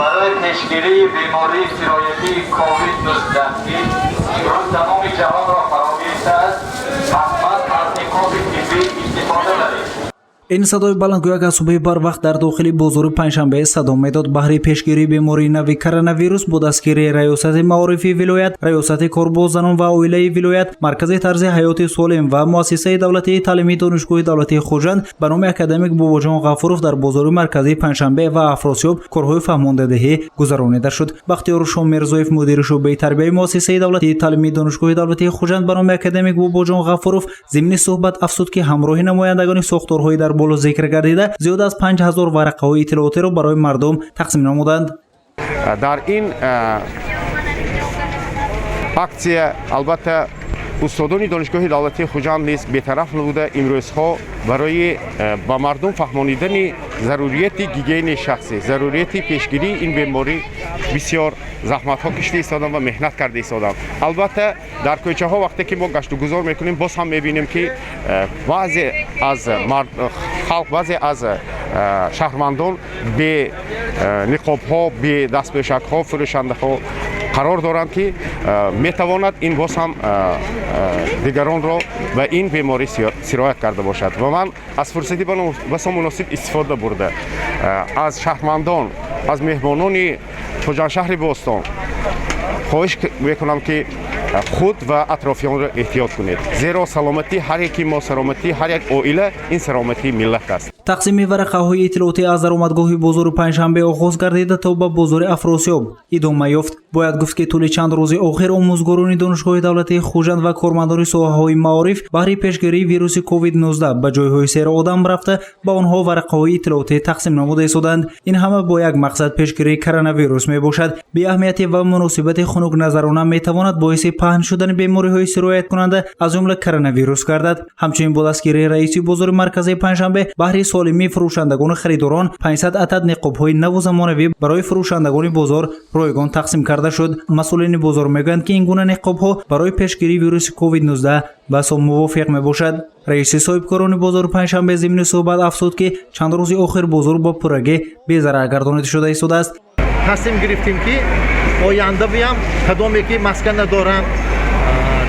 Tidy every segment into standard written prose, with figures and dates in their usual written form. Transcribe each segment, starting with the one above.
برای پیشگیری بیماری سرایتی کووید-19 امروز تمام جهان را فرا گرفته است. حتما از نقاب طبی استفاده دارید. این صدای بلند گویا که صبح بر وقت در داخل بازار پنجشنبه صدا میداد بهر پیشگیری بیماری نوی کرونا ویروس با دستگیری ریاست معارف ولایت، ریاست کار زنان و عائله ولایت، مرکز طرز حیات سالم و مؤسسه دولتی تعلیمی دانشگاه دولتی خوجند به نام اکادمیک باباجان غفورов در بازار مرکزی پنجشنبه و افراسیاب کارهای فهماندهی گذرانیده شد. بختیار شاه میرزایف مدیر شعبه تربیه مؤسسه دولتی تعلیمی دانشگاه دولتی خوجند به نام اکادمیک باباجان غفورov ضمن صحبت افزود که همراه نمایندگان ساختارهای در بالا ذکر گردیده زیاد از 5000 ورقه های اطلاعاتی را برای مردم تقسیم نمودند. در این акция البته استادان دانشگاه دولتی خوجند نیز بی‌طرف نبوده. امروزها برای با مردم فهمانیدن ضروریت گیگین شخصی، ضروریت پیشگیری این بیماری بسیار زحمت ها کشیده ایستادند و مهنت کرده ایستادند. البته در کوچه ها وقتی که ما گشت و گذار میکنیم باز هم میبینیم که بعضی از خلق، بعضی از شهروندان به نقاب ها، به دستپوشک ها، فروشنده ها قرار دارند که میتواند این باز هم دیگران را به این بیماری سرایت کرده باشد و من از فرصتی بس مناسب استفاده برده از شهروندان، از مهمانان خوجند شهر باستان خواهش میکنم که خود و اطرافیان را احتیاط کنید، زیرا سلامتی هر یکی ما، سلامتی هر یک عائله این سلامتی ملت است. تقسیم ورقه های اطلاعاتی از درآمدگاه بازار پنجشنبه آغاز گردیده تا به بازار افراسیاب ادامه یافت. باید گفت که طول چند روز آخر آموزگاران دانشگاه دولتی خوجند و کارمندان ساحه‌های معارف برای پیشگیری ویروس کووید 19 به جایهای سیر آدم رفته به آنها ورقه های اطلاعاتی تقسیم نموده ایستادند. این همه با یک مقصد پیشگیری کرونا ویروس می باشد. بی اهمیت و مناسبت خنک نظرانه می تواند باعث پهن شدن بیماری های سرایت کننده از جمله کرونا ویروس گردد. همچنین با دستگیری رئیس بازار مرکزی پنجشنبه بهره سالمی فروشندگان خریداران 500 عدد نقاب های نو و زمانوی برای فروشندگان بازار رایگان تقسیم کرده شد. مسئولین بازار میگویند که این گونه نقاب ها برای پیشگیری ویروس کووید 19 بسا موافق می باشد. رئیس صاحبکاران بازار پنجشنبه ضمن صحبت افزود که چند روز آخر بازار با پرگی بی ضرر گردانیده شده ایستاده است. تصمیم گرفتیم که آینده بیام کدامی که مسکن ندارن،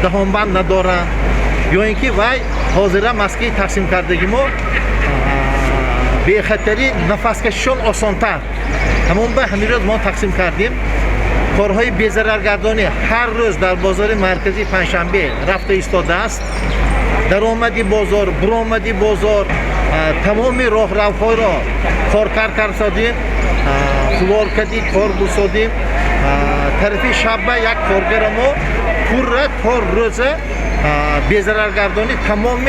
دهانبند ندارن یا اینکه وای حاضر مسکن تقسیم کردگی ما به خاطری نفس کشیدن آسان‌تر همون به همین روز ما تقسیم کردیم. کارهای بی‌ضررگردانی هر روز در بازار مرکزی پنجشنبه رفته ایستاده است. درآمدی بازار، برآمدی بازار، تمام راهروهای را کار سازیم، فلور کردیم، کار بسازیم. طرفی شب یک کارگر ما پور تا روز بی‌ضررگردانی تمام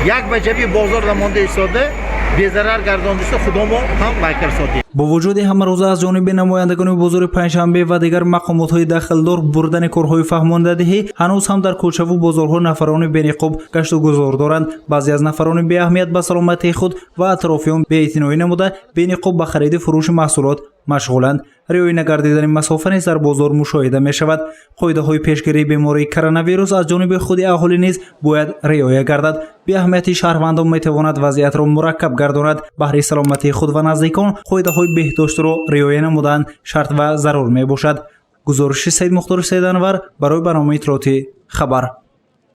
یک وجبی بازار نمانده ایستاده. بی‌ضرر گردانیده خدا ما هم بکر سازیم. با وجود همه روزه از جانب نمایندگان بازار پنجشنبه و دیگر مقامات داخلدار بردن کارهای فهماندهی هنوز هم در کوچه و بازارها نفران بی‌نقاب گشت و گذار دارند. بعضی از نفران بی اهمیت به سلامتی خود و اطرافیان بی‌اعتنایی نموده بی‌نقاب به خرید فروش محصولات مشغولند. رعایت نگردیدن مسافه نیز در بازار مشاهده می شود. قاعده های پیشگیری بیماری کرونا ویروس از جانب خود اهالی نیز باید رعایت گردد. بی اهمیت شهروندان می تواند وضعیت را مرکب گرداند. بهره سلامتی خود و نزدیکان قاعده های بهداشت را رعایت نمودن شرط و ضرور می باشد. گزارش سید مختار سید انور برای برنامه اطلاعاتی خبر.